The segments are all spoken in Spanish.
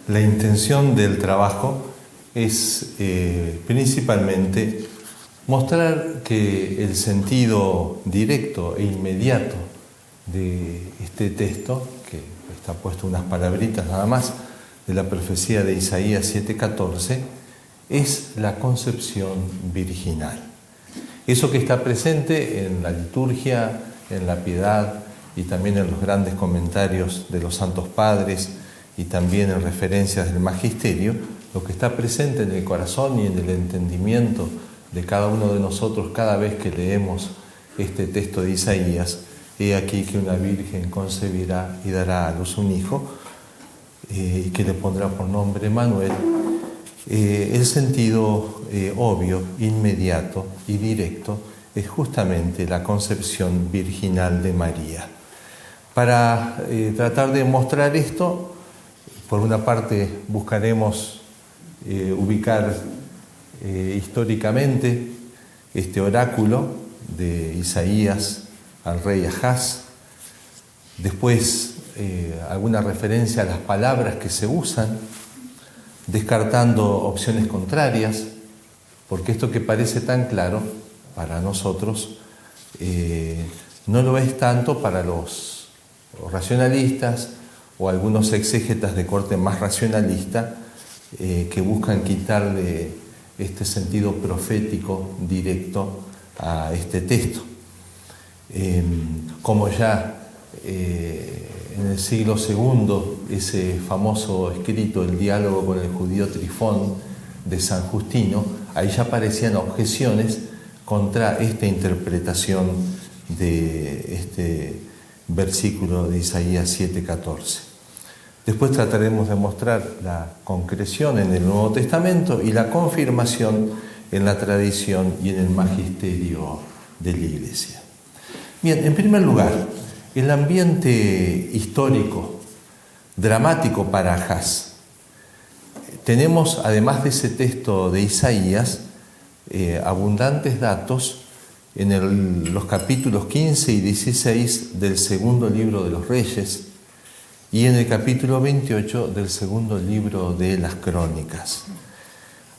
La intención del trabajo es principalmente mostrar que el sentido directo e inmediato de este texto, que está puesto unas palabritas nada más, de la profecía de Isaías 7:14, es la concepción virginal. Eso que está presente en la liturgia, en la piedad y también en los grandes comentarios de los santos padres y también en referencias del magisterio, lo que está presente en el corazón y en el entendimiento de cada uno de nosotros cada vez que leemos este texto de Isaías: he aquí que una virgen concebirá y dará a luz un hijo, y que le pondrá por nombre Emmanuel. El sentido obvio, inmediato y directo es justamente la concepción virginal de María. Para tratar de mostrar esto, por una parte buscaremos ubicar históricamente este oráculo de Isaías al rey Ahaz, después alguna referencia a las palabras que se usan, descartando opciones contrarias, porque esto que parece tan claro para nosotros no lo es tanto para los racionalistas o algunos exégetas de corte más racionalista que buscan quitarle este sentido profético directo a este texto. Como ya en el siglo II, ese famoso escrito, el diálogo con el judío Trifón de San Justino, ahí ya aparecían objeciones contra esta interpretación de este versículo de Isaías 7:14. Después trataremos de mostrar la concreción en el Nuevo Testamento y la confirmación en la tradición y en el magisterio de la Iglesia. Bien, en primer lugar, el ambiente histórico, dramático para Ahaz. Tenemos, además de ese texto de Isaías, abundantes datos en los capítulos 15 y 16 del segundo libro de los Reyes y en el capítulo 28 del segundo libro de las Crónicas.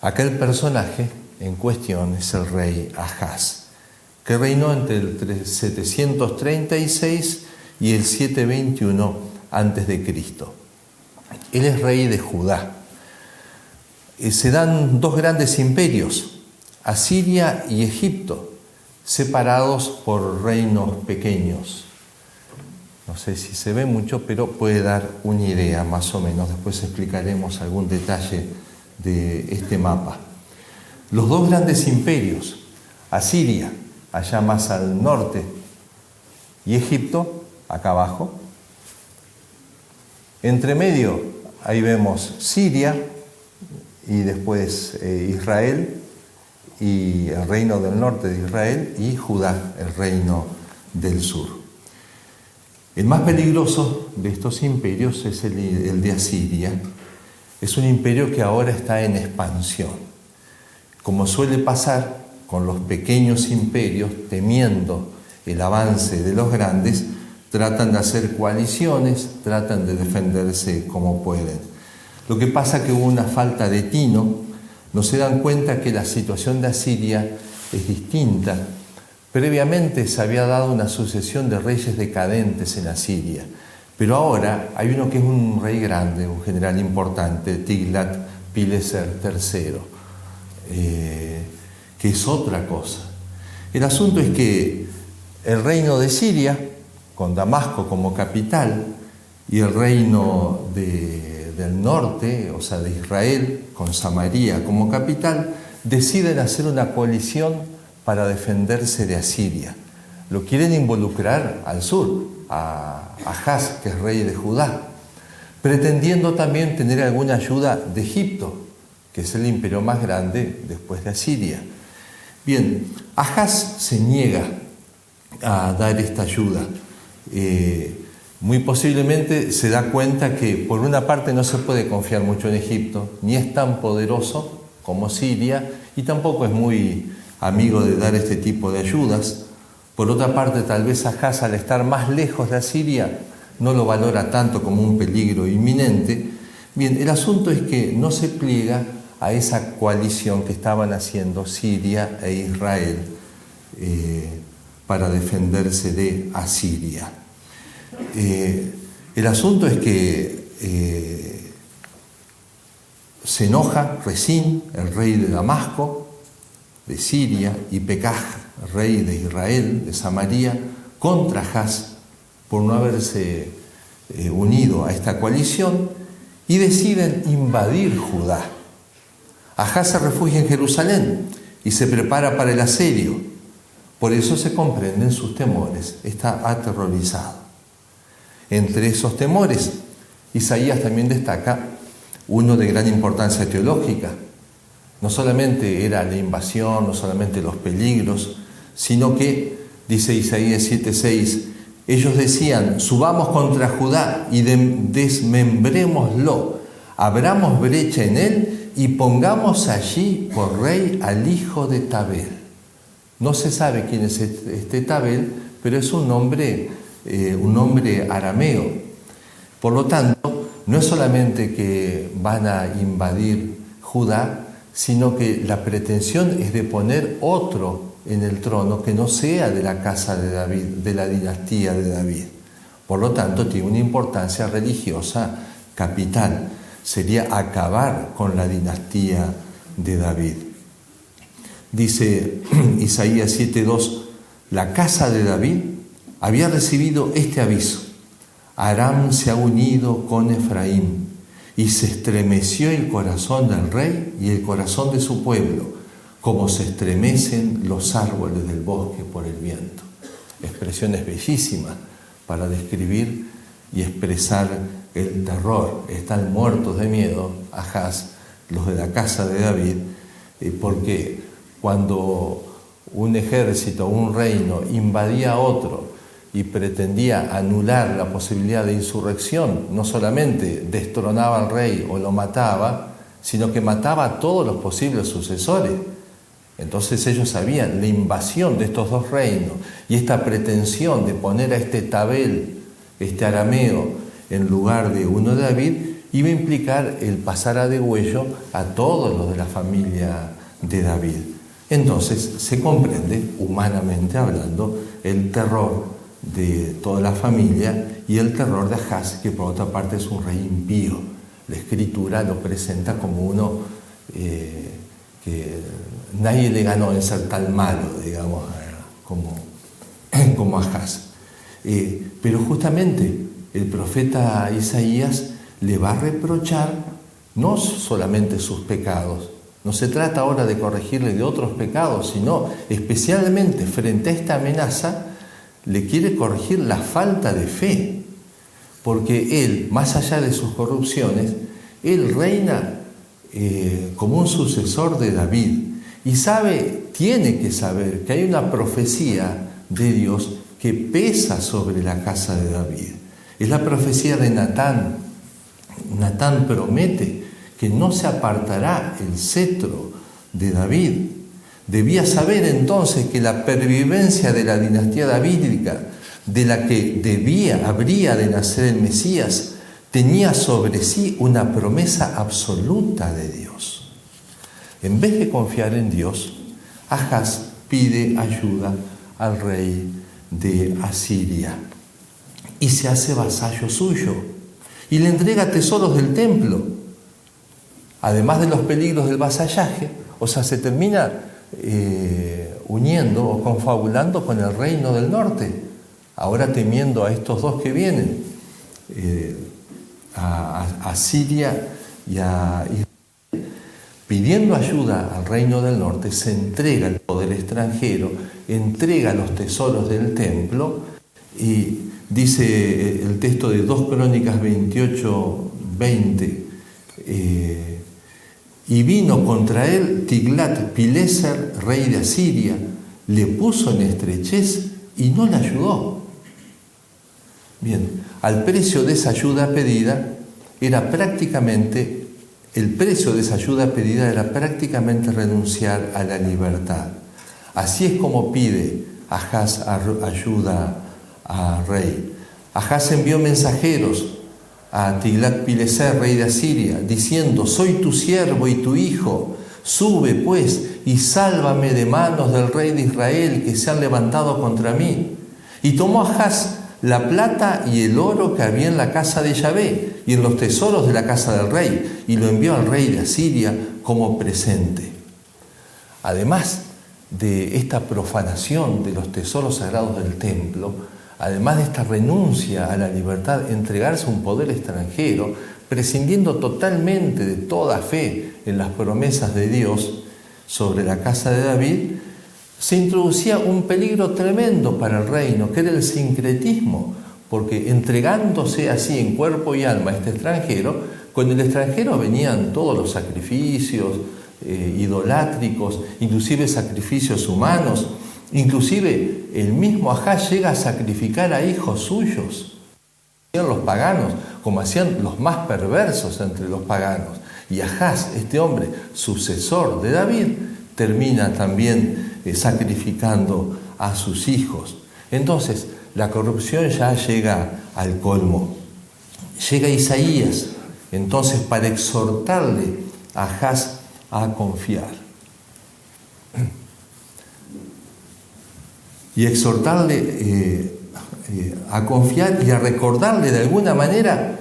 Aquel personaje en cuestión es el rey Ahaz, que reinó entre el 736 y el 721 a.C. Él es rey de Judá. Se dan dos grandes imperios, Asiria y Egipto, separados por reinos pequeños. No sé si se ve mucho, pero puede dar una idea más o menos. Después explicaremos algún detalle de este mapa. Los dos grandes imperios, Asiria, allá más al norte, y Egipto, acá abajo. Entre medio, ahí vemos Siria y después Israel y el reino del norte de Israel y Judá, el reino del sur. El más peligroso de estos imperios es el de Asiria. Es un imperio que ahora está en expansión. Como suele pasar con los pequeños imperios, temiendo el avance de los grandes, tratan de hacer coaliciones, tratan de defenderse como pueden. Lo que pasa es que hubo una falta de tino, no se dan cuenta que la situación de Asiria es distinta. Previamente se había dado una sucesión de reyes decadentes en Asiria, pero ahora hay uno que es un rey grande, un general importante, Tiglat-Pileser III, que es otra cosa. El asunto es que el reino de Siria, con Damasco como capital, y el reino del norte, o sea de Israel, con Samaria como capital, deciden hacer una coalición para defenderse de Asiria. Lo quieren involucrar al sur, a Ahaz, que es rey de Judá, pretendiendo también tener alguna ayuda de Egipto, que es el imperio más grande después de Asiria. Bien, Ahaz se niega a dar esta ayuda. Muy posiblemente se da cuenta que por una parte no se puede confiar mucho en Egipto, ni es tan poderoso como Siria, y tampoco es muy amigo de dar este tipo de ayudas. Por otra parte, tal vez Ahaz, al estar más lejos de Asiria, no lo valora tanto como un peligro inminente. Bien, el asunto es que no se pliega a esa coalición que estaban haciendo Siria e Israel para defenderse de Asiria. El asunto es que se enoja Resín, el rey de Damasco, de Siria, y Pekaj, rey de Israel, de Samaria, contra Ahaz por no haberse unido a esta coalición, y deciden invadir Judá. Ahaz se refugia en Jerusalén y se prepara para el asedio. Por eso se comprenden sus temores, está aterrorizado. Entre esos temores, Isaías también destaca uno de gran importancia teológica. No solamente era la invasión, no solamente los peligros, sino que, dice Isaías 7:6, ellos decían: subamos contra Judá y desmembrémoslo, abramos brecha en él y pongamos allí por rey al hijo de Tabel. No se sabe quién es este Tabel, pero es un nombre arameo. Por lo tanto, no es solamente que van a invadir Judá, sino que la pretensión es de poner otro en el trono que no sea de la casa de David, de la dinastía de David. Por lo tanto, tiene una importancia religiosa capital. Sería acabar con la dinastía de David. Dice Isaías 7:2, la casa de David había recibido este aviso: Aram se ha unido con Efraín, y se estremeció el corazón del rey y el corazón de su pueblo, como se estremecen los árboles del bosque por el viento. Expresiones bellísimas para describir y expresar el terror. Están muertos de miedo, Ahaz, los de la casa de David, porque cuando un ejército, un reino invadía a otro y pretendía anular la posibilidad de insurrección, no solamente destronaba al rey o lo mataba, sino que mataba a todos los posibles sucesores. Entonces ellos sabían la invasión de estos dos reinos y esta pretensión de poner a este Tabel, este arameo, en lugar de uno de David, iba a implicar el pasar a degüello a todos los de la familia de David. Entonces se comprende, humanamente hablando, el terror de toda la familia y el terror de Ahaz, que por otra parte es un rey impío. La Escritura lo presenta como uno que nadie le ganó en ser tan malo, digamos, como Ahaz. Pero justamente el profeta Isaías le va a reprochar no solamente sus pecados. No se trata ahora de corregirle de otros pecados, sino especialmente frente a esta amenaza, le quiere corregir la falta de fe. Porque él, más allá de sus corrupciones, él reina como un sucesor de David. Y tiene que saber que hay una profecía de Dios que pesa sobre la casa de David. Es la profecía de Natán. Natán promete que no se apartará el cetro de David. Debía saber entonces que la pervivencia de la dinastía davídica, de la que habría de nacer el Mesías, tenía sobre sí una promesa absoluta de Dios. En vez de confiar en Dios, Ahaz pide ayuda al rey de Asiria y se hace vasallo suyo y le entrega tesoros del templo, además de los peligros del vasallaje. O sea, se termina uniendo o confabulando con el reino del norte, ahora temiendo a estos dos que vienen, a Siria y a Israel. Pidiendo ayuda al reino del norte, se entrega el poder extranjero, entrega los tesoros del templo, y dice el texto de 2 Crónicas 28:20, y vino contra él Tiglat-Pileser, rey de Asiria, le puso en estrechez y no le ayudó. Bien, al precio de esa ayuda pedida era prácticamente renunciar a la libertad. Así es como pide Ahaz ayuda al rey. Ahaz envió mensajeros a Tiglat-Pileser, rey de Asiria, diciendo: soy tu siervo y tu hijo, sube pues y sálvame de manos del rey de Israel que se han levantado contra mí. Y tomó Achaz la plata y el oro que había en la casa de Yahvé y en los tesoros de la casa del rey, y lo envió al rey de Asiria como presente. Además de esta profanación de los tesoros sagrados del templo, además de esta renuncia a la libertad, entregarse a un poder extranjero, prescindiendo totalmente de toda fe en las promesas de Dios sobre la casa de David, se introducía un peligro tremendo para el reino, que era el sincretismo, porque entregándose así en cuerpo y alma a este extranjero, con el extranjero venían todos los sacrificios idolátricos, inclusive sacrificios humanos, inclusive el mismo Achaz llega a sacrificar a hijos suyos. Hacían los paganos, como hacían los más perversos entre los paganos. Y Achaz, este hombre, sucesor de David, termina también sacrificando a sus hijos. Entonces, la corrupción ya llega al colmo. Llega Isaías, entonces, para exhortarle a Achaz a confiar. Y exhortarle a confiar y a recordarle de alguna manera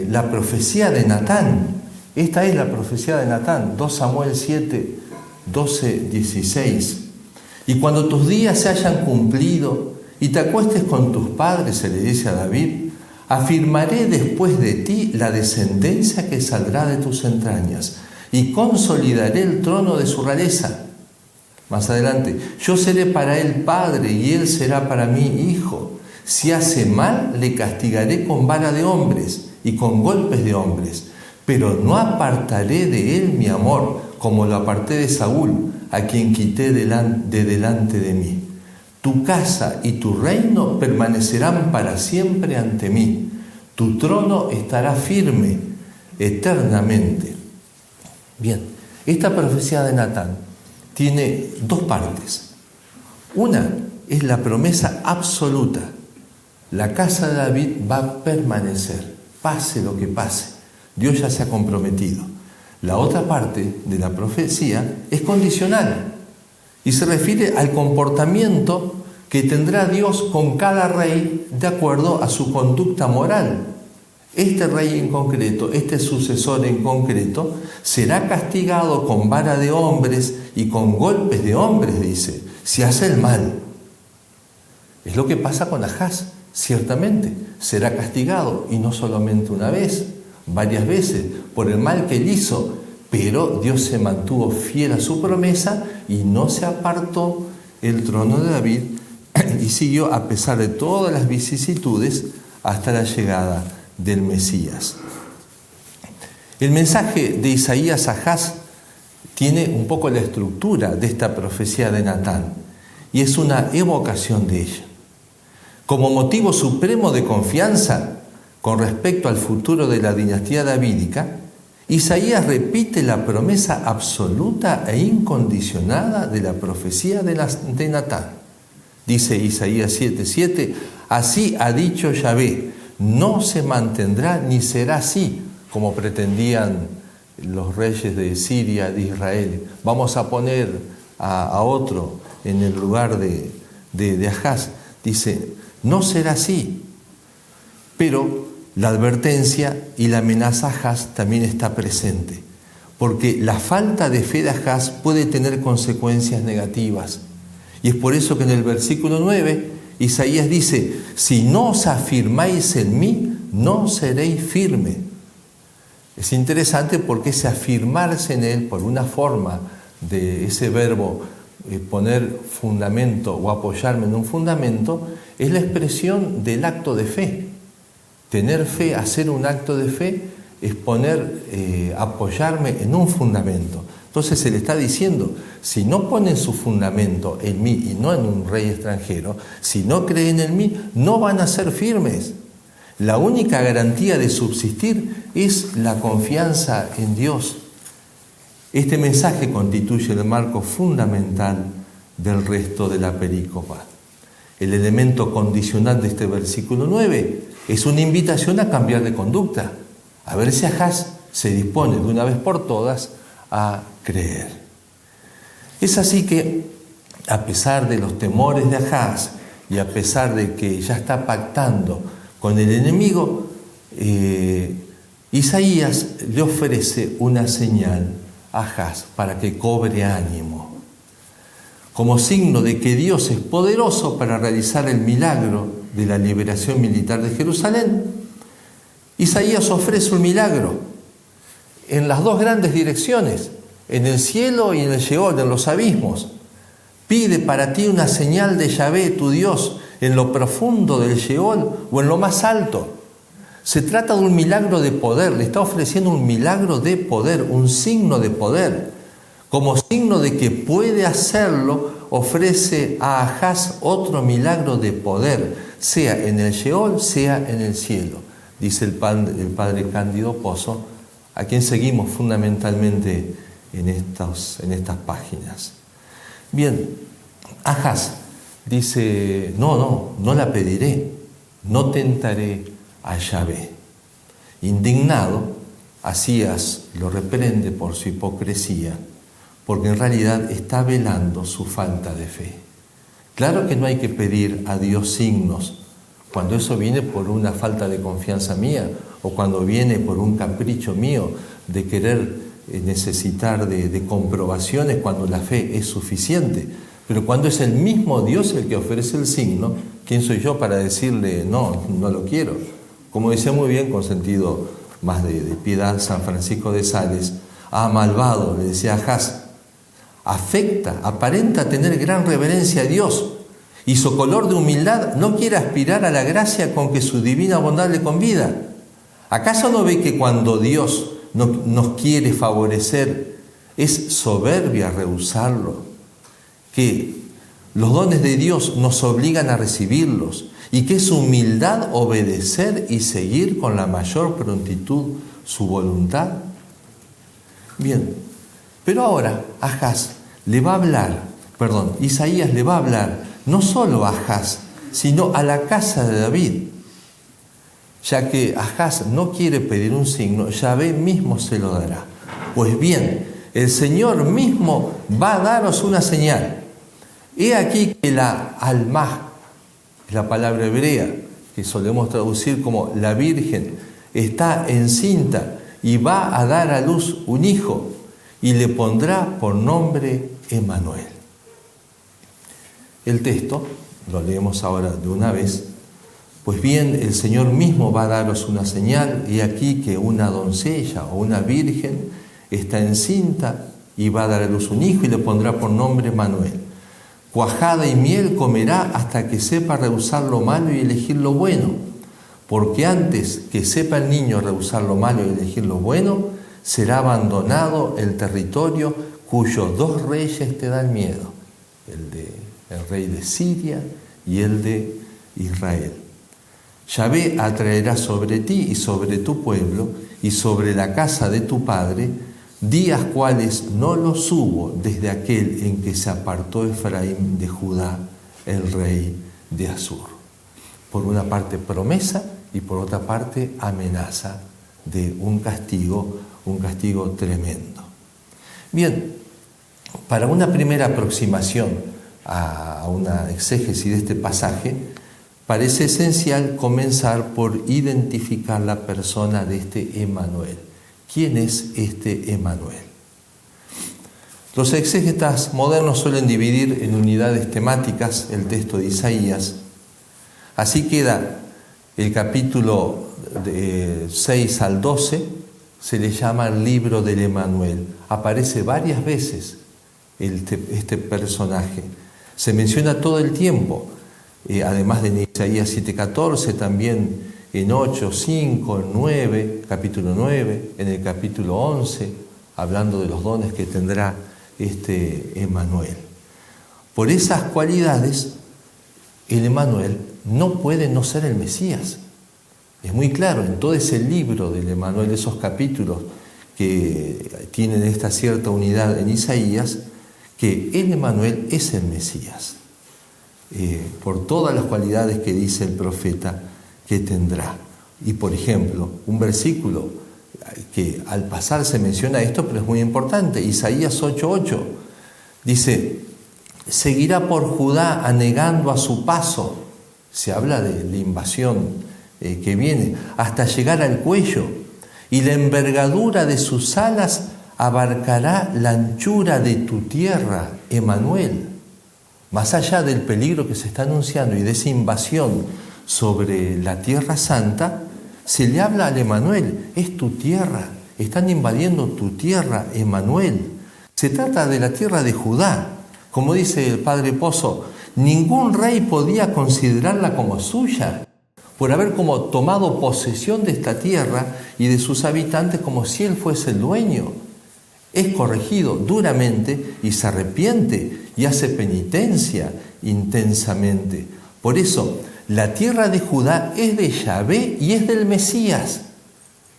la profecía de Natán. Esta es la profecía de Natán, 2 Samuel 7, 12, 16. Y cuando tus días se hayan cumplido y te acuestes con tus padres, se le dice a David, afirmaré después de ti la descendencia que saldrá de tus entrañas y consolidaré el trono de su realeza. Más adelante, yo seré para él padre y él será para mí hijo. Si hace mal, le castigaré con vara de hombres y con golpes de hombres, pero no apartaré de él mi amor, como lo aparté de Saúl, a quien quité de delante de mí. Tu casa y tu reino permanecerán para siempre ante mí. Tu trono estará firme eternamente. Bien, esta profecía de Natán tiene dos partes. Una es la promesa absoluta. La casa de David va a permanecer, pase lo que pase. Dios ya se ha comprometido. La otra parte de la profecía es condicional y se refiere al comportamiento que tendrá Dios con cada rey de acuerdo a su conducta moral. Este rey en concreto, este sucesor en concreto, será castigado con vara de hombres y con golpes de hombres, dice, si hace el mal. Es lo que pasa con Achaz, ciertamente. Será castigado, y no solamente una vez, varias veces, por el mal que él hizo, pero Dios se mantuvo fiel a su promesa y no se apartó el trono de David y siguió a pesar de todas las vicisitudes hasta la llegada del Mesías. El mensaje de Isaías a Achaz tiene un poco la estructura de esta profecía de Natán y es una evocación de ella. Como motivo supremo de confianza con respecto al futuro de la dinastía davídica, Isaías repite la promesa absoluta e incondicionada de la profecía de Natán. Dice Isaías 7:7, así ha dicho Yahvé, no se mantendrá ni será así, como pretendían los reyes de Siria, de Israel. Vamos a poner a otro en el lugar de Achaz. Dice, no será así. Pero la advertencia y la amenaza a Achaz también está presente, porque la falta de fe de Achaz puede tener consecuencias negativas. Y es por eso que en el versículo 9, Isaías dice, si no os afirmáis en mí, no seréis firmes. Es interesante porque ese afirmarse en él, por una forma de ese verbo poner fundamento o apoyarme en un fundamento, es la expresión del acto de fe. Tener fe, hacer un acto de fe, es apoyarme en un fundamento. Entonces se le está diciendo, si no ponen su fundamento en mí y no en un rey extranjero, si no creen en mí, no van a ser firmes. La única garantía de subsistir es la confianza en Dios. Este mensaje constituye el marco fundamental del resto de la perícopa. El elemento condicional de este versículo 9 es una invitación a cambiar de conducta, a ver si Ahaz se dispone de una vez por todas a creer. Es así que, a pesar de los temores de Ahaz y a pesar de que ya está pactando con el enemigo, Isaías le ofrece una señal a Ahaz para que cobre ánimo, como signo de que Dios es poderoso para realizar el milagro de la liberación militar de Jerusalén. Isaías ofrece un milagro en las dos grandes direcciones, en el cielo y en el Sheol, en los abismos. Pide para ti una señal de Yahvé, tu Dios, en lo profundo del Sheol o en lo más alto. Se trata de un milagro de poder, le está ofreciendo un milagro de poder, un signo de poder. Como signo de que puede hacerlo, ofrece a Ahaz otro milagro de poder, sea en el Sheol, sea en el cielo. Dice el padre Cándido Pozo, a quien seguimos fundamentalmente en estas páginas. Bien, Ahaz dice, no la pediré, no tentaré a Yahvé. Indignado, Ahazías lo reprende por su hipocresía, porque en realidad está velando su falta de fe. Claro que no hay que pedir a Dios signos cuando eso viene por una falta de confianza mía o cuando viene por un capricho mío de querer necesitar de comprobaciones cuando la fe es suficiente. Pero cuando es el mismo Dios el que ofrece el signo, ¿quién soy yo para decirle no lo quiero? Como decía muy bien, con sentido más de piedad, San Francisco de Sales, malvado, le decía a Ahaz, aparenta tener gran reverencia a Dios y su color de humildad no quiere aspirar a la gracia con que su divina bondad le convida. ¿Acaso no ve que cuando Dios nos quiere favorecer es soberbia rehusarlo? Que los dones de Dios nos obligan a recibirlos y que es humildad obedecer y seguir con la mayor prontitud su voluntad. Bien, pero ahora Isaías le va a hablar no solo a Ahaz, sino a la casa de David. Ya que Ahaz no quiere pedir un signo, Yahvé mismo se lo dará. Pues bien, el Señor mismo va a daros una señal. He aquí que la almá, la palabra hebrea, que solemos traducir como la Virgen, está encinta y va a dar a luz un hijo y le pondrá por nombre Emmanuel. El texto, lo leemos ahora de una vez. Pues bien, el Señor mismo va a daros una señal, y aquí que una doncella o una virgen está encinta y va a dar a luz un hijo y le pondrá por nombre Emmanuel. Cuajada y miel comerá hasta que sepa rehusar lo malo y elegir lo bueno, porque antes que sepa el niño rehusar lo malo y elegir lo bueno, será abandonado el territorio cuyos dos reyes te dan miedo, el rey de Siria y el de Israel. Yahvé atraerá sobre ti y sobre tu pueblo y sobre la casa de tu padre días cuales no los hubo desde aquel en que se apartó Efraín de Judá, el rey de Asur. Por una parte promesa y por otra parte amenaza de un castigo tremendo. Bien, para una primera aproximación a una exégesis de este pasaje, parece esencial comenzar por identificar la persona de este Emmanuel. ¿Quién es este Emmanuel? Los exégetas modernos suelen dividir en unidades temáticas el texto de Isaías. Así queda el capítulo 6 al 12, se le llama el libro del Emmanuel. Aparece varias veces este personaje. Se menciona todo el tiempo. Además de en Isaías 7:14, también en 8:5, en 9, capítulo 9, en el capítulo 11, hablando de los dones que tendrá este Emmanuel. Por esas cualidades, el Emmanuel no puede no ser el Mesías. Es muy claro en todo ese libro del Emmanuel, esos capítulos que tienen esta cierta unidad en Isaías, que el Emmanuel es el Mesías. Por todas las cualidades que dice el profeta que tendrá. Y por ejemplo, un versículo que al pasar se menciona esto, pero es muy importante, Isaías 8:8, dice: seguirá por Judá anegando a su paso, se habla de la invasión que viene, hasta llegar al cuello, y la envergadura de sus alas abarcará la anchura de tu tierra, Emanuel. Más allá del peligro que se está anunciando y de esa invasión sobre la Tierra Santa, se le habla al Emanuel: es tu tierra, están invadiendo tu tierra, Emanuel. Se trata de la tierra de Judá. Como dice el padre Pozo, ningún rey podía considerarla como suya, por haber como tomado posesión de esta tierra y de sus habitantes como si él fuese el dueño. Es corregido duramente y se arrepiente y hace penitencia intensamente. Por eso, la tierra de Judá es de Yahvé y es del Mesías.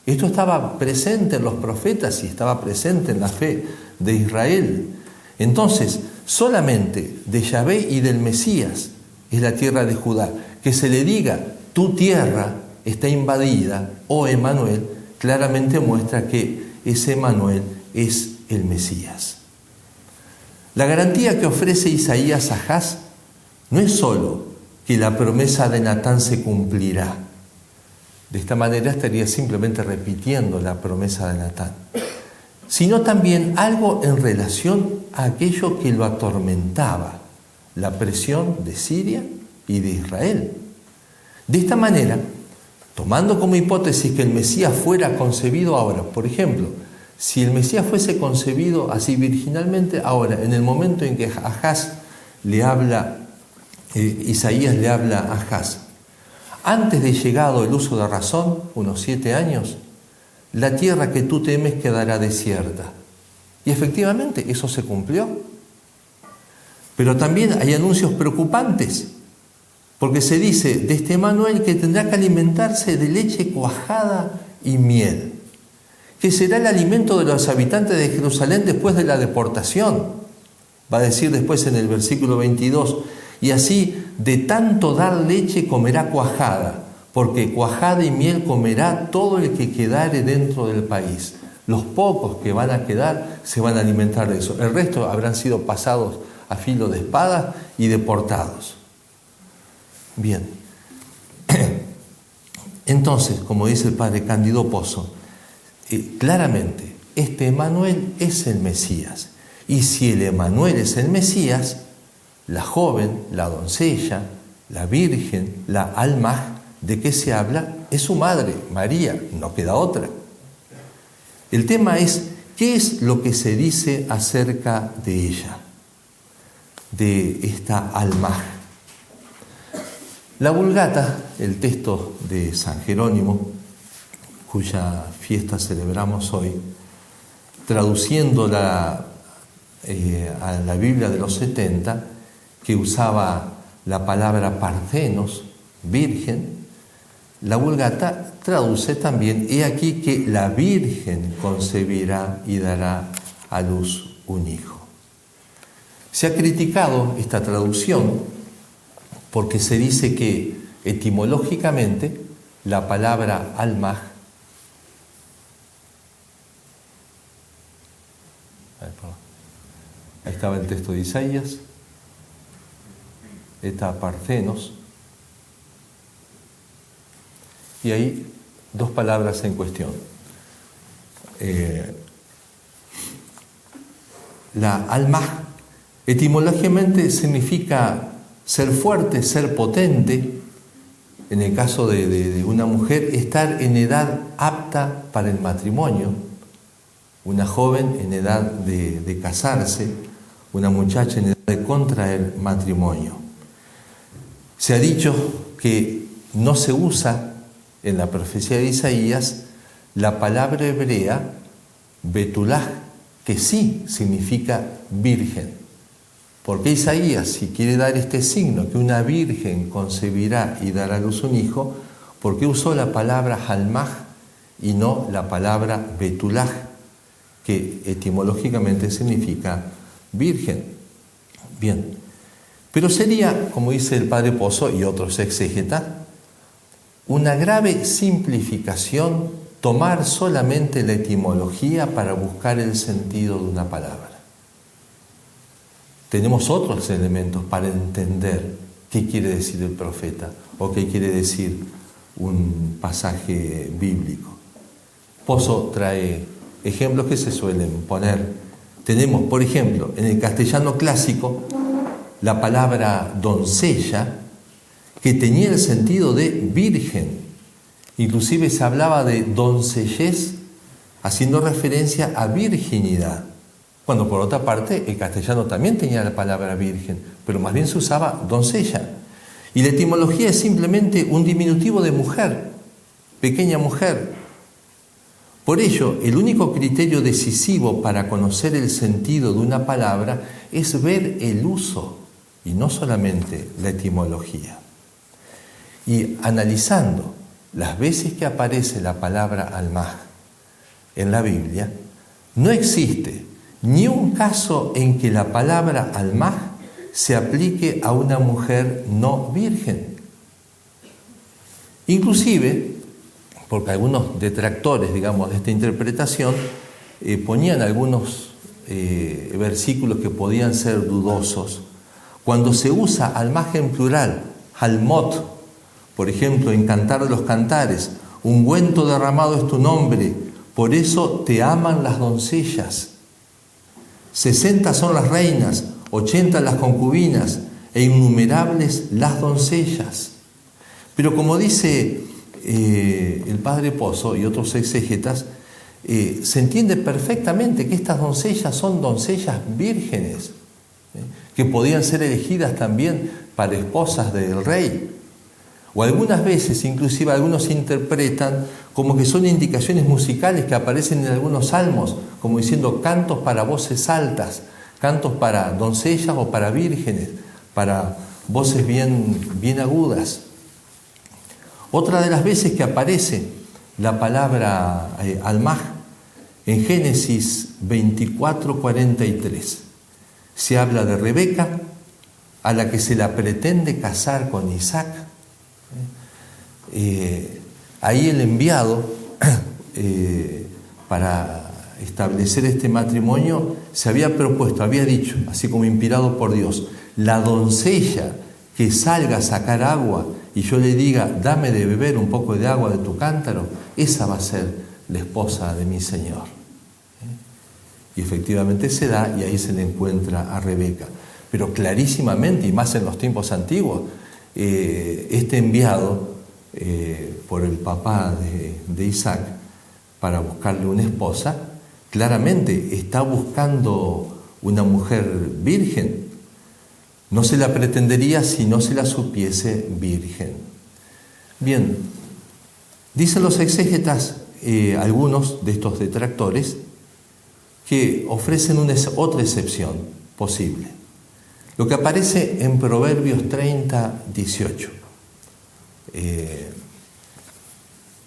Esto estaba presente en los profetas y estaba presente en la fe de Israel. Entonces, solamente de Yahvé y del Mesías es la tierra de Judá. Que se le diga: tu tierra está invadida, oh Emanuel, claramente muestra que ese Emanuel es el Mesías. La garantía que ofrece Isaías a Ahaz no es solo que la promesa de Natán se cumplirá. De esta manera estaría simplemente repitiendo la promesa de Natán, sino también algo en relación a aquello que lo atormentaba, la presión de Siria y de Israel. De esta manera, tomando como hipótesis que el Mesías fuera concebido ahora, por ejemplo, si el Mesías fuese concebido así virginalmente ahora, en el momento en que Ahaz le habla, Isaías le habla a Ahaz, antes de llegado el uso de razón, unos 7 años, la tierra que tú temes quedará desierta. Y efectivamente eso se cumplió. Pero también hay anuncios preocupantes, porque se dice de este Emanuel que tendrá que alimentarse de leche cuajada y miel, que será el alimento de los habitantes de Jerusalén después de la deportación. Va a decir después en el versículo 22, y así de tanto dar leche comerá cuajada, porque cuajada y miel comerá todo el que quedare dentro del país. Los pocos que van a quedar se van a alimentar de eso. El resto habrán sido pasados a filo de espada y deportados. Bien. Entonces, como dice el padre Cándido Pozo, claramente este Emanuel es el Mesías. Y si el Emanuel es el Mesías, la joven, la doncella, la virgen, la almaj, ¿de qué se habla? Es su madre, María, no queda otra. El tema es, ¿qué es lo que se dice acerca de ella, de esta almaj? La Vulgata, el texto de San Jerónimo, cuya fiesta celebramos hoy, traduciéndola a la Biblia de los 70, que usaba la palabra parthenos, virgen, la Vulgata traduce también: he aquí que la Virgen concebirá y dará a luz un hijo. Se ha criticado esta traducción porque se dice que etimológicamente la palabra almaj, ahí estaba el texto de Isaías, está parthenos, y hay dos palabras en cuestión. La almaj etimológicamente significa ser fuerte, ser potente. En el caso de una mujer, estar en edad apta para el matrimonio. Una joven en edad de casarse, una muchacha en edad de contraer matrimonio. Se ha dicho que no se usa en la profecía de Isaías la palabra hebrea betulaj, que sí significa virgen. Porque Isaías, si quiere dar este signo, que una virgen concebirá y dará a luz un hijo, ¿por qué usó la palabra almaj y no la palabra betulaj, que etimológicamente significa virgen? Bien, pero sería, como dice el padre Pozo y otros exégetas, una grave simplificación tomar solamente la etimología para buscar el sentido de una palabra. Tenemos otros elementos para entender qué quiere decir el profeta o qué quiere decir un pasaje bíblico. Pozo trae ejemplos que se suelen poner. Tenemos, por ejemplo, en el castellano clásico, la palabra doncella, que tenía el sentido de virgen. Inclusive se hablaba de doncellez, haciendo referencia a virginidad. Cuando por otra parte el castellano también tenía la palabra virgen, pero más bien se usaba doncella. Y la etimología es simplemente un diminutivo de mujer, pequeña mujer. Por ello, el único criterio decisivo para conocer el sentido de una palabra es ver el uso y no solamente la etimología. Y analizando las veces que aparece la palabra almaj en la Biblia, no existe ni un caso en que la palabra almaj se aplique a una mujer no virgen. Inclusive, porque algunos detractores, digamos, de esta interpretación ponían algunos versículos que podían ser dudosos. Cuando se usa almaj en plural, almot, por ejemplo, en Cantar de los Cantares, ungüento derramado es tu nombre, por eso te aman las doncellas. 60 son las reinas, 80 las concubinas, e innumerables las doncellas. Pero como dice el padre Pozo y otros exégetas, se entiende perfectamente que estas doncellas son doncellas vírgenes, que podían ser elegidas también para esposas del rey. O algunas veces, inclusive algunos interpretan como que son indicaciones musicales que aparecen en algunos salmos, como diciendo cantos para voces altas, cantos para doncellas o para vírgenes, para voces bien agudas. Otra de las veces que aparece la palabra almaj en Génesis 24:43, se habla de Rebeca, a la que se la pretende casar con Isaac. Ahí el enviado para establecer este matrimonio se había propuesto, había dicho, así como inspirado por Dios, la doncella que salga a sacar agua y yo le diga, dame de beber un poco de agua de tu cántaro, esa va a ser la esposa de mi Señor. Y efectivamente se da, y ahí se le encuentra a Rebeca. Pero clarísimamente, y más en los tiempos antiguos, este enviado por el papá de Isaac para buscarle una esposa, claramente está buscando una mujer virgen. No se la pretendería si no se la supiese virgen. Bien, dicen los exégetas, algunos de estos detractores, que ofrecen otra excepción posible. Lo que aparece en Proverbios 30:18.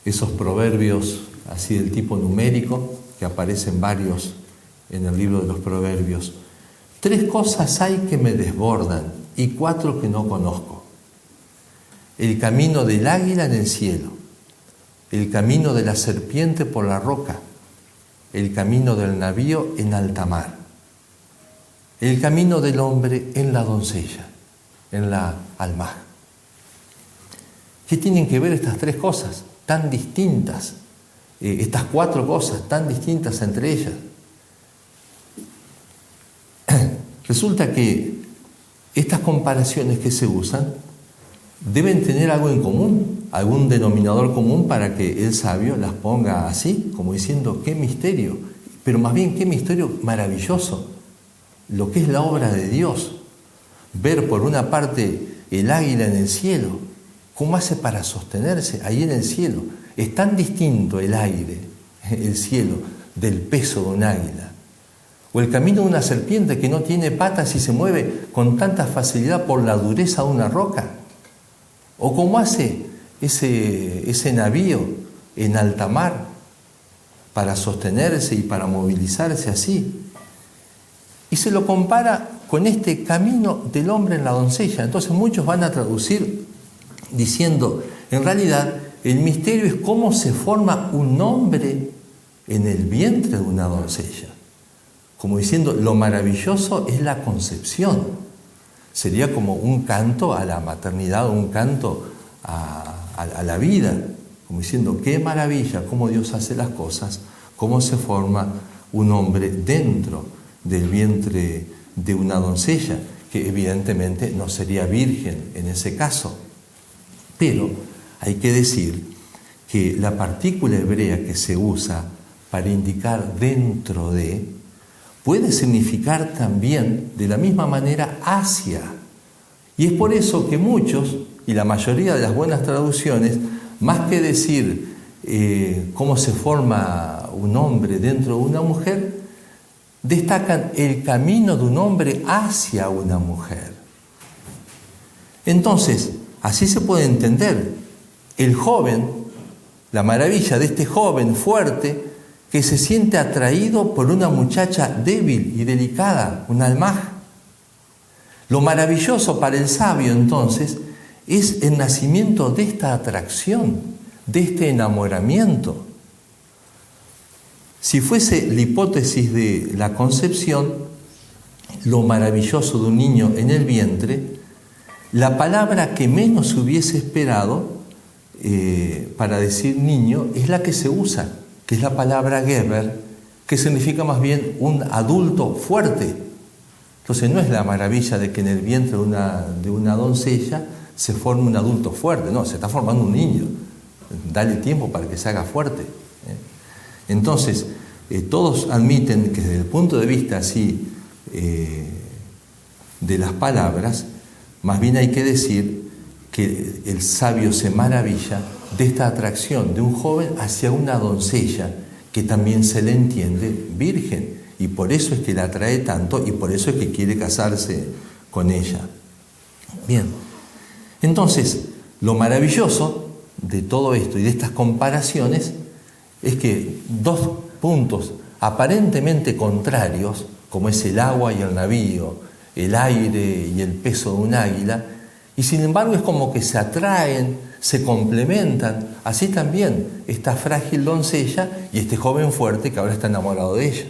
Esos proverbios así del tipo numérico, que aparecen varios en el libro de los Proverbios. 3 cosas hay que me desbordan y 4 que no conozco. El camino del águila en el cielo, el camino de la serpiente por la roca, el camino del navío en alta mar, el camino del hombre en la doncella, en la almaj. ¿Qué tienen que ver estas 3 cosas tan distintas? Estas 4 cosas tan distintas entre ellas. Resulta que estas comparaciones que se usan deben tener algo en común, algún denominador común para que el sabio las ponga así, como diciendo, qué misterio, pero más bien qué misterio maravilloso, lo que es la obra de Dios. Ver por una parte el águila en el cielo, cómo hace para sostenerse ahí en el cielo. Es tan distinto el aire, el cielo, del peso de un águila. O el camino de una serpiente que no tiene patas y se mueve con tanta facilidad por la dureza de una roca. O cómo hace ese navío en alta mar para sostenerse y para movilizarse así. Y se lo compara con este camino del hombre en la doncella. Entonces muchos van a traducir diciendo, en realidad, el misterio es cómo se forma un hombre en el vientre de una doncella. Como diciendo, lo maravilloso es la concepción. Sería como un canto a la maternidad, un canto a la vida. Como diciendo, qué maravilla, cómo Dios hace las cosas, cómo se forma un hombre dentro del vientre de una doncella, que evidentemente no sería virgen en ese caso. Pero hay que decir que la partícula hebrea que se usa para indicar dentro de, puede significar también de la misma manera hacia. Y es por eso que muchos, y la mayoría de las buenas traducciones, más que decir cómo se forma un hombre dentro de una mujer, destacan el camino de un hombre hacia una mujer. Entonces, así se puede entender el joven, la maravilla de este joven fuerte que se siente atraído por una muchacha débil y delicada, un almaj. Lo maravilloso para el sabio, entonces, es el nacimiento de esta atracción, de este enamoramiento. Si fuese la hipótesis de la concepción, lo maravilloso de un niño en el vientre, la palabra que menos hubiese esperado para decir niño es la que se usa, que es la palabra Geber, que significa más bien un adulto fuerte. Entonces no es la maravilla de que en el vientre de una doncella se forme un adulto fuerte, no, se está formando un niño. Dale tiempo para que se haga fuerte. Entonces, todos admiten que desde el punto de vista así de las palabras, más bien hay que decir que el sabio se maravilla de esta atracción de un joven hacia una doncella que también se le entiende virgen, y por eso es que la atrae tanto y por eso es que quiere casarse con ella. Bien, entonces lo maravilloso de todo esto y de estas comparaciones es que dos puntos aparentemente contrarios, como es el agua y el navío, el aire y el peso de un águila, y sin embargo es como que se atraen, se complementan. Así también esta frágil doncella y este joven fuerte que ahora está enamorado de ella.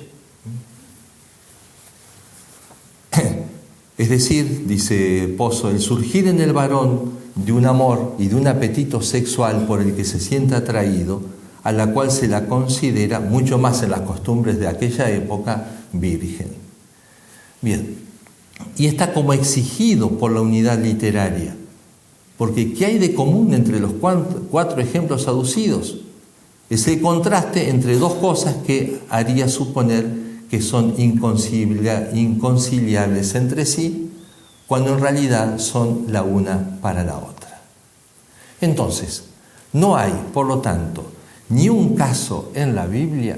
Es decir, dice Pozo, el surgir en el varón de un amor y de un apetito sexual por el que se siente atraído, a la cual se la considera, mucho más en las costumbres de aquella época, virgen. Bien, y está como exigido por la unidad literaria, porque ¿qué hay de común entre los cuatro ejemplos aducidos? Es el contraste entre dos cosas que haría suponer que son inconciliables entre sí, cuando en realidad son la una para la otra. Entonces, no hay, por lo tanto, ni un caso en la Biblia,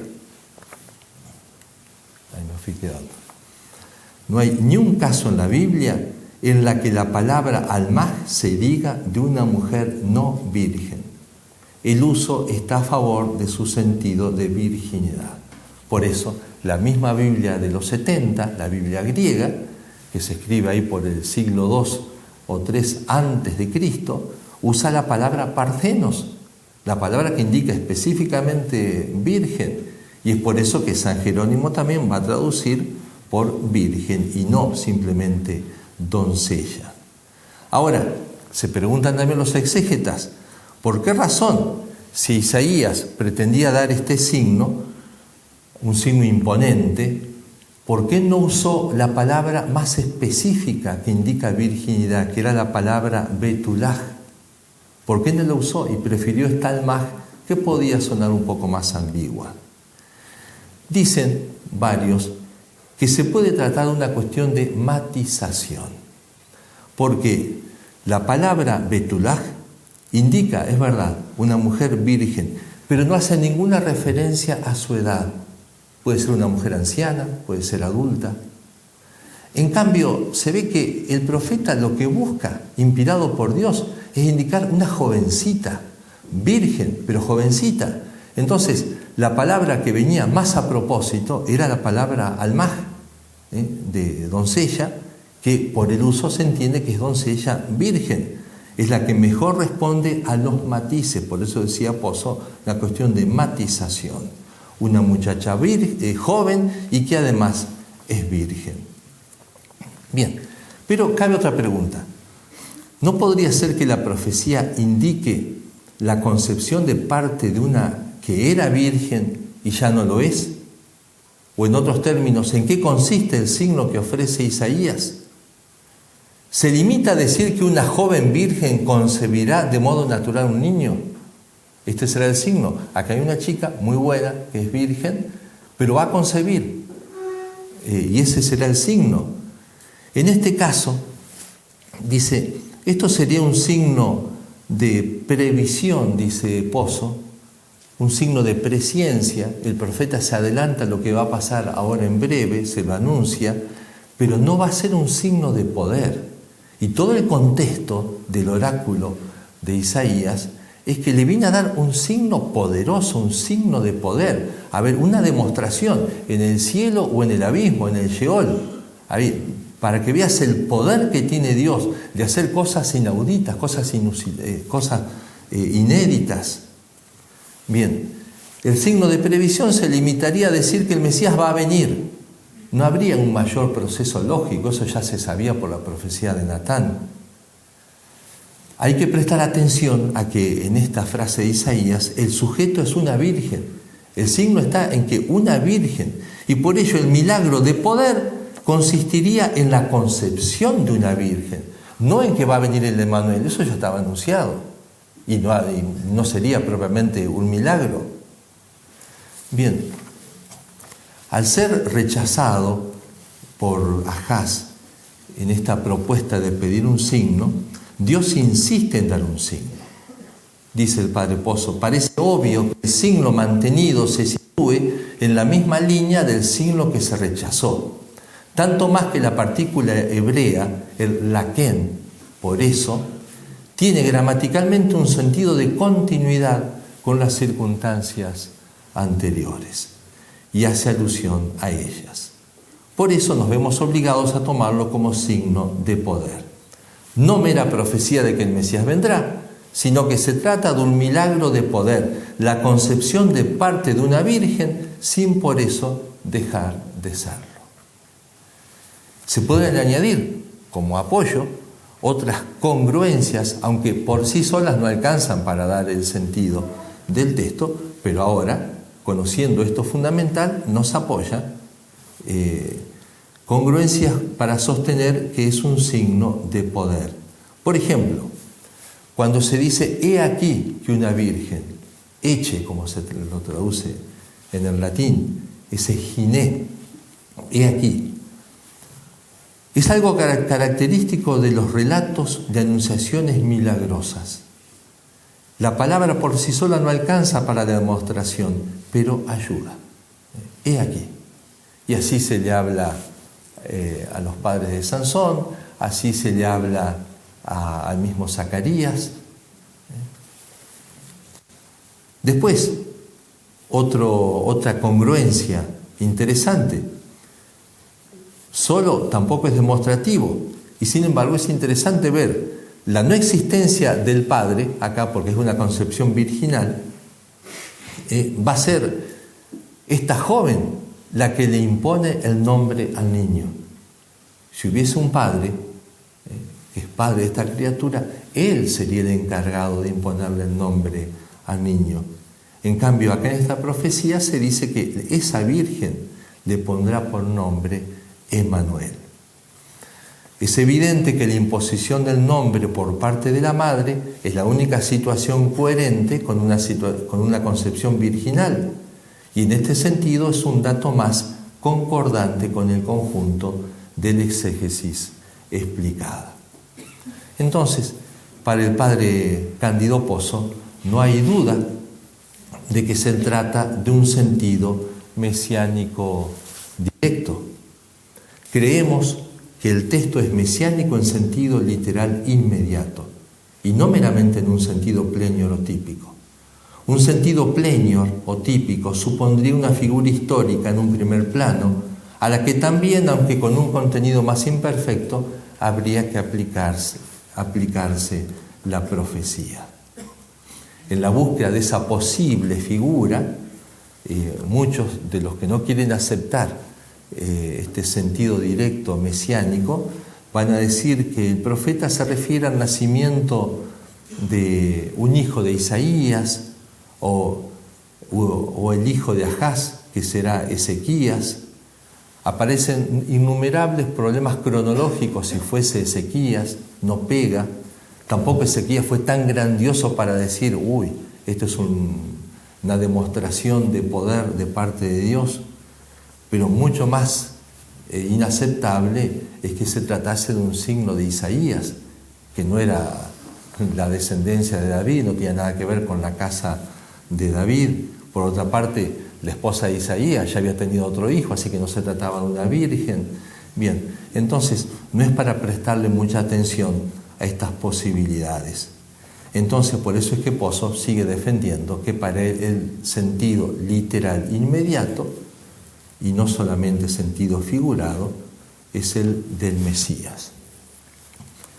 ahí me fui quedando, no hay ni un caso en la Biblia en la que la palabra almaj se diga de una mujer no virgen. El uso está a favor de su sentido de virginidad. Por eso, la misma Biblia de los 70, la Biblia griega, que se escribe ahí por el siglo II o III antes de Cristo, usa la palabra parthenos, la palabra que indica específicamente virgen, y es por eso que San Jerónimo también va a traducir por virgen y no simplemente doncella. Ahora, se preguntan también los exégetas, ¿por qué razón, si Isaías pretendía dar este signo, un signo imponente, ¿por qué no usó la palabra más específica que indica virginidad, que era la palabra betulaj? ¿Por qué no la usó y prefirió esta almaj que podía sonar un poco más ambigua? Dicen varios que se puede tratar de una cuestión de matización, porque la palabra betulaj indica, es verdad, una mujer virgen, pero no hace ninguna referencia a su edad. Puede ser una mujer anciana, puede ser adulta. En cambio, se ve que el profeta lo que busca, inspirado por Dios, es indicar una jovencita, virgen, pero jovencita. Entonces, la palabra que venía más a propósito era la palabra almaj, de doncella, que por el uso se entiende que es doncella virgen. es la que mejor responde a los matices. Por eso decía Pozo, la cuestión de matización. Una muchacha joven y que además es virgen. Bien, pero cabe otra pregunta. ¿No podría ser que la profecía indique la concepción de parte de una que era virgen y ya no lo es? O en otros términos, ¿en qué consiste el signo que ofrece Isaías? ¿Se limita a decir que una joven virgen concebirá de modo natural un niño? Este será el signo. Acá hay una chica muy buena que es virgen, pero va a concebir. Y ese será el signo. En este caso, dice, esto sería un signo de previsión, dice Pozo, un signo de presciencia. El profeta se adelanta a lo que va a pasar ahora en breve, se lo anuncia, pero no va a ser un signo de poder. Y todo el contexto del oráculo de Isaías es que le viene a dar un signo poderoso, un signo de poder. A ver, una demostración en el cielo o en el abismo, en el Sheol. A ver, para que veas el poder que tiene Dios de hacer cosas inauditas, cosas inéditas. Bien, el signo de previsión se limitaría a decir que el Mesías va a venir. No habría un mayor proceso lógico, eso ya se sabía por la profecía de Natán. Hay que prestar atención a que en esta frase de Isaías el sujeto es una virgen. El signo está en que una virgen, y por ello el milagro de poder consistiría en la concepción de una virgen, no en que va a venir el Emmanuel. Eso ya estaba anunciado y no sería propiamente un milagro. Bien. Al ser rechazado por Ahaz en esta propuesta de pedir un signo, Dios insiste en dar un signo. Dice el padre Pozo, parece obvio que el signo mantenido se sitúe en la misma línea del signo que se rechazó. Tanto más que la partícula hebrea, el laken, por eso, tiene gramaticalmente un sentido de continuidad con las circunstancias anteriores y hace alusión a ellas. Por eso nos vemos obligados a tomarlo como signo de poder. No mera profecía de que el Mesías vendrá, sino que se trata de un milagro de poder, la concepción de parte de una virgen sin por eso dejar de serlo. Se pueden añadir como apoyo otras congruencias, aunque por sí solas no alcanzan para dar el sentido del texto, pero ahora, conociendo esto fundamental, nos apoya congruencias para sostener que es un signo de poder. Por ejemplo, cuando se dice, he aquí que una virgen, eche, como se lo traduce en el latín, ese giné, he aquí, es algo característico de los relatos de anunciaciones milagrosas. La palabra por sí sola no alcanza para la demostración, pero ayuda. He aquí. Y así se le habla a los padres de Sansón, así se le habla al mismo Zacarías. Después, otra congruencia interesante. Solo tampoco es demostrativo, y sin embargo es interesante ver la no existencia del Padre, acá porque es una concepción virginal, va a ser esta joven la que le impone el nombre al niño. Si hubiese un padre, que es padre de esta criatura, él sería el encargado de imponerle el nombre al niño. En cambio, acá en esta profecía se dice que esa virgen le pondrá por nombre Emmanuel. Es evidente que la imposición del nombre por parte de la madre es la única situación coherente con una concepción virginal, y en este sentido es un dato más concordante con el conjunto de la exégesis explicada. Entonces, para el padre Cándido Pozo, no hay duda de que se trata de un sentido mesiánico directo. Creemos que el texto es mesiánico en sentido literal inmediato y no meramente en un sentido plenior o típico. Un sentido plenior o típico supondría una figura histórica en un primer plano, a la que también, aunque con un contenido más imperfecto, habría que aplicarse la profecía. En la búsqueda de esa posible figura, muchos de los que no quieren aceptar este sentido directo mesiánico van a decir que el profeta se refiere al nacimiento de un hijo de Isaías o el hijo de Ahaz, que será Ezequías. Aparecen innumerables problemas cronológicos si fuese Ezequías, no pega. Tampoco Ezequías fue tan grandioso para decir, uy, esto es una demostración de poder de parte de Dios. Pero mucho más inaceptable es que se tratase de un signo de Isaías, que no era la descendencia de David, no tenía nada que ver con la casa de David. Por otra parte, la esposa de Isaías ya había tenido otro hijo, así que no se trataba de una virgen. Bien, entonces no es para prestarle mucha atención a estas posibilidades. Entonces, por eso es que Pozo sigue defendiendo que para él el sentido literal inmediato, y no solamente sentido figurado, es el del Mesías.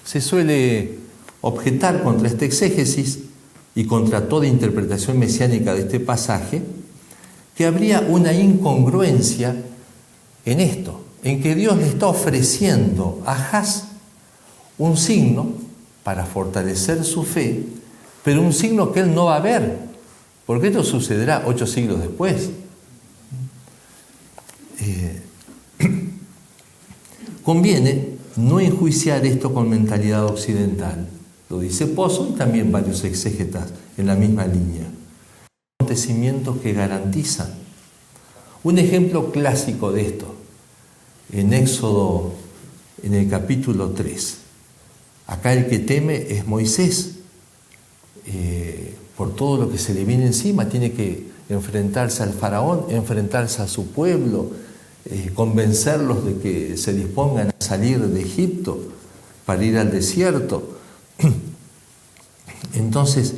Se suele objetar contra esta exégesis y contra toda interpretación mesiánica de este pasaje que habría una incongruencia en esto, en que Dios le está ofreciendo a Ahaz un signo para fortalecer su fe, pero un signo que él no va a ver, porque esto sucederá 8 siglos después. Conviene no enjuiciar esto con mentalidad occidental. Lo dice Pozo y también varios exégetas en la misma línea. Acontecimientos que garantizan. Un ejemplo clásico de esto, en Éxodo, en el capítulo 3. Acá el que teme es Moisés. Por todo lo que se le viene encima, tiene que enfrentarse al faraón, enfrentarse a su pueblo, convencerlos de que se dispongan a salir de Egipto para ir al desierto. Entonces,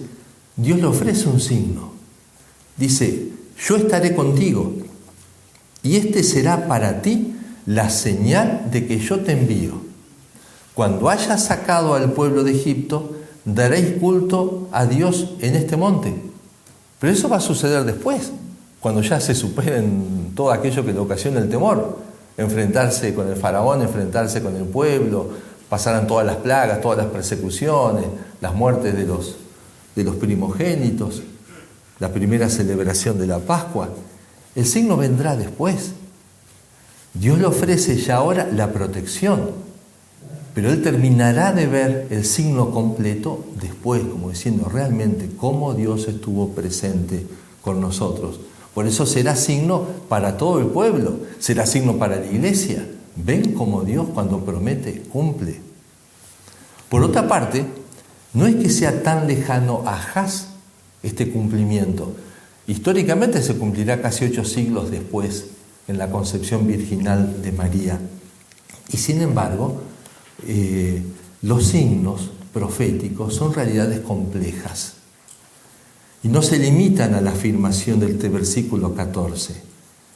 Dios le ofrece un signo. Dice, yo estaré contigo y este será para ti la señal de que yo te envío. Cuando hayas sacado al pueblo de Egipto, daréis culto a Dios en este monte. Pero eso va a suceder después, cuando ya se superen todo aquello que le ocasiona el temor. Enfrentarse con el faraón, enfrentarse con el pueblo, pasarán todas las plagas, todas las persecuciones, las muertes de los primogénitos, la primera celebración de la Pascua. El signo vendrá después. Dios le ofrece ya ahora la protección, pero él terminará de ver el signo completo después, como diciendo realmente cómo Dios estuvo presente con nosotros. Por eso será signo para todo el pueblo, será signo para la iglesia. Ven cómo Dios cuando promete, cumple. Por otra parte, no es que sea tan lejano a Ahaz este cumplimiento. Históricamente se cumplirá casi 8 siglos después en la concepción virginal de María. Y sin embargo, los signos proféticos son realidades complejas y no se limitan a la afirmación del versículo 14.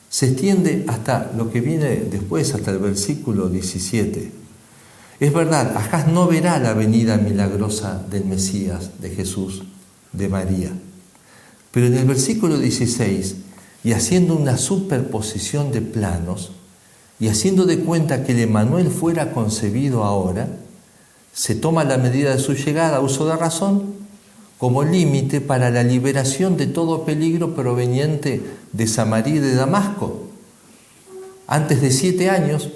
Se extiende hasta lo que viene después, hasta el versículo 17. Es verdad, Ahaz no verá la venida milagrosa del Mesías, de Jesús, de María. Pero en el versículo 16, y haciendo una superposición de planos, y haciendo de cuenta que el Emmanuel fuera concebido ahora, se toma la medida de su llegada, uso de razón, como límite para la liberación de todo peligro proveniente de Samaria y de Damasco. Antes de 7 años,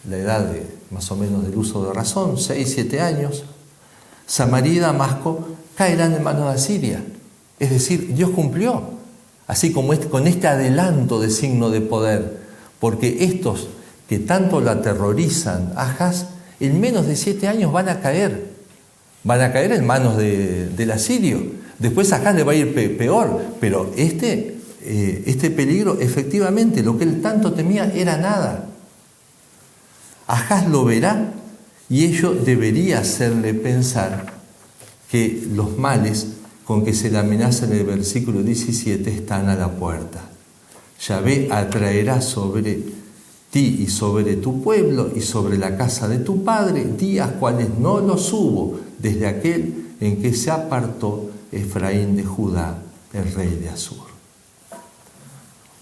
la edad de, más o menos del uso de razón, 6, 7 años, Samaria y Damasco caerán en manos de Asiria. Es decir, Dios cumplió, así como con este adelanto de signo de poder, porque estos que tanto la aterrorizan a Ahaz, en menos de 7 años van a caer en manos del asirio. Después Ahaz le va a ir peor, pero este peligro, efectivamente, lo que él tanto temía era nada. Ahaz lo verá y ello debería hacerle pensar que los males con que se le amenaza en el versículo 17 están a la puerta. Yahvé atraerá sobre ti y sobre tu pueblo y sobre la casa de tu padre, días cuales no los hubo desde aquel en que se apartó Efraín de Judá, el rey de Asur.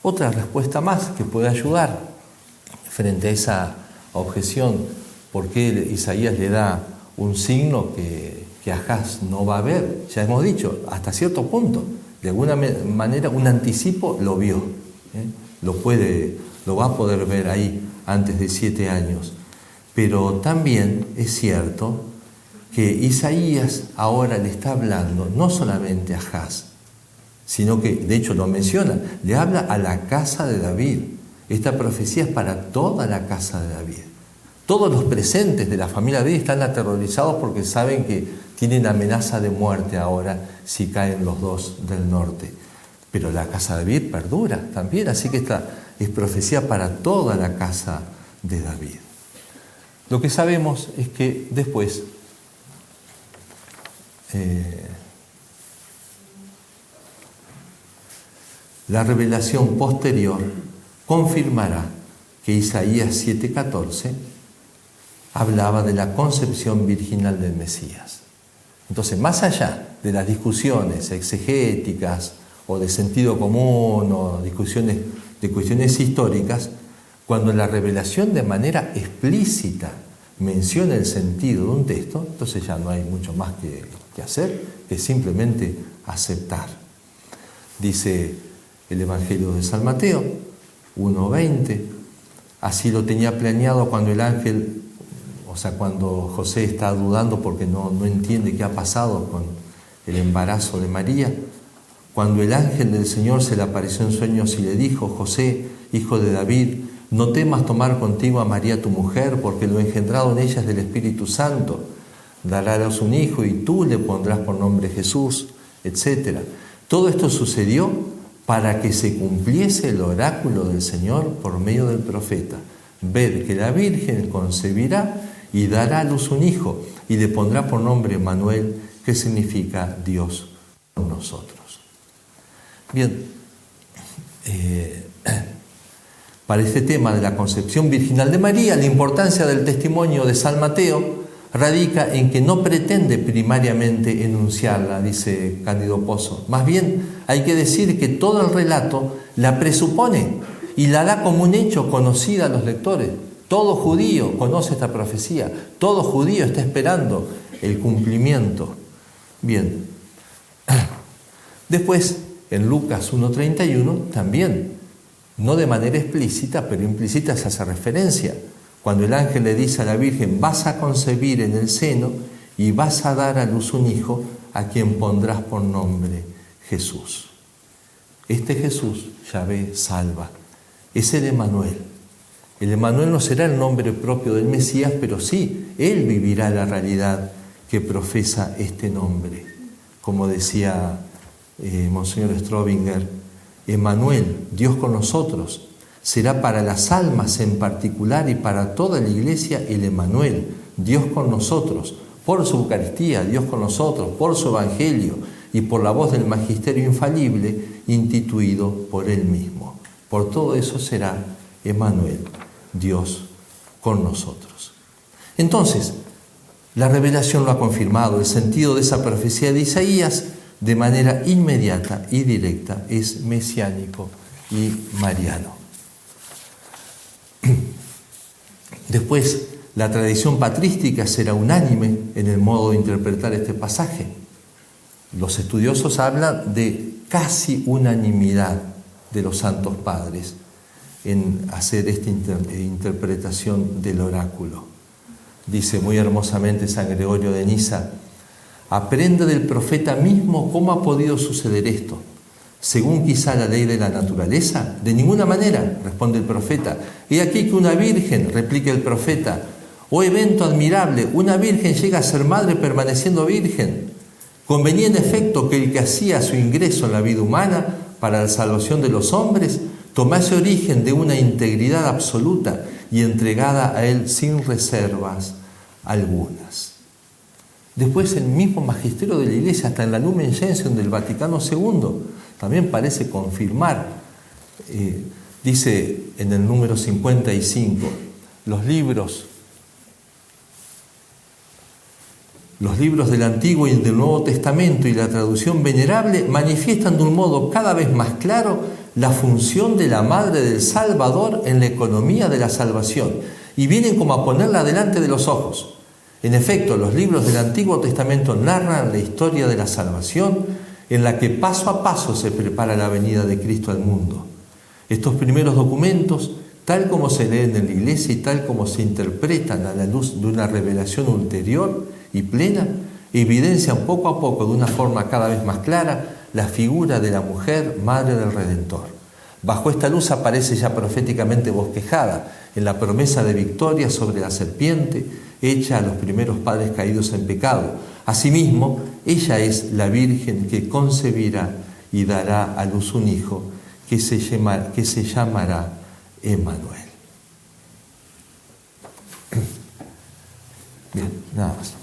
Otra respuesta más que puede ayudar frente a esa objeción, ¿por qué Isaías le da un signo que Ahaz no va a ver? Ya hemos dicho, hasta cierto punto, de alguna manera un anticipo lo vio, lo va a poder ver ahí antes de 7 años. Pero también es cierto que Isaías ahora le está hablando no solamente a Ahaz, sino que, de hecho lo menciona, le habla a la casa de David. Esta profecía es para toda la casa de David. Todos los presentes de la familia de David están aterrorizados porque saben que tienen amenaza de muerte ahora si caen los dos del norte. Pero la casa de David perdura también, así que esta es profecía para toda la casa de David. Lo que sabemos es que después la revelación posterior confirmará que Isaías 7:14 hablaba de la concepción virginal del Mesías. Entonces, más allá de las discusiones exegéticas o de sentido común o discusiones de cuestiones históricas, cuando la revelación de manera explícita menciona el sentido de un texto, entonces ya no hay mucho más que hacer que simplemente aceptar. Dice el Evangelio de San Mateo 1:20, así lo tenía planeado cuando el ángel, o sea, cuando José está dudando porque no entiende qué ha pasado con el embarazo de María, cuando el ángel del Señor se le apareció en sueños y le dijo: José, hijo de David, no temas tomar contigo a María tu mujer, porque lo engendrado en ella es del Espíritu Santo. Dará a luz un hijo y tú le pondrás por nombre Jesús, etc. Todo esto sucedió para que se cumpliese el oráculo del Señor por medio del profeta. Ved que la Virgen concebirá y dará a luz un hijo y le pondrá por nombre Emmanuel, que significa Dios con nosotros. Bien, para este tema de la concepción virginal de María, la importancia del testimonio de San Mateo radica en que no pretende primariamente enunciarla, dice Cándido Pozo. Más bien, hay que decir que todo el relato la presupone y la da como un hecho conocida a los lectores. Todo judío conoce esta profecía, todo judío está esperando el cumplimiento. Bien, después, en Lucas 1:31, también, no de manera explícita, pero implícita se hace referencia. Cuando el ángel le dice a la Virgen: vas a concebir en el seno y vas a dar a luz un hijo a quien pondrás por nombre Jesús. Este Jesús, Yahvé, salva. Es el Emmanuel. El Emmanuel no será el nombre propio del Mesías, pero sí, él vivirá la realidad que profesa este nombre. Como decía Monseñor Strobinger, Emmanuel, Dios con nosotros, será para las almas en particular y para toda la Iglesia el Emmanuel, Dios con nosotros, por su Eucaristía, Dios con nosotros, por su Evangelio y por la voz del Magisterio infalible instituido por él mismo. Por todo eso será Emmanuel, Dios con nosotros. Entonces, la revelación lo ha confirmado. El sentido de esa profecía de Isaías, de manera inmediata y directa, es mesiánico y mariano. Después, la tradición patrística será unánime en el modo de interpretar este pasaje. Los estudiosos hablan de casi unanimidad de los santos padres en hacer esta interpretación del oráculo. Dice muy hermosamente San Gregorio de Niza: aprende del profeta mismo cómo ha podido suceder esto. Según quizá la ley de la naturaleza, de ninguna manera, responde el profeta. He aquí que una virgen, replica el profeta, oh evento admirable, una virgen llega a ser madre permaneciendo virgen. Convenía en efecto que el que hacía su ingreso en la vida humana para la salvación de los hombres tomase origen de una integridad absoluta y entregada a él sin reservas algunas. Después el mismo magisterio de la Iglesia, hasta en la Lumen Gentium del Vaticano II, también parece confirmar Dice en el número 55, los libros del Antiguo y del Nuevo Testamento y la traducción venerable manifiestan de un modo cada vez más claro la función de la Madre del Salvador en la economía de la salvación y vienen como a ponerla delante de los ojos. En efecto, los libros del Antiguo Testamento narran la historia de la salvación en la que paso a paso se prepara la venida de Cristo al mundo. Estos primeros documentos, tal como se leen en la Iglesia y tal como se interpretan a la luz de una revelación ulterior y plena, evidencian poco a poco, de una forma cada vez más clara, la figura de la mujer, madre del Redentor. Bajo esta luz aparece ya proféticamente bosquejada en la promesa de victoria sobre la serpiente hecha a los primeros padres caídos en pecado. Asimismo, ella es la Virgen que concebirá y dará a luz un hijo que se llamará Emmanuel. Bien, nada más.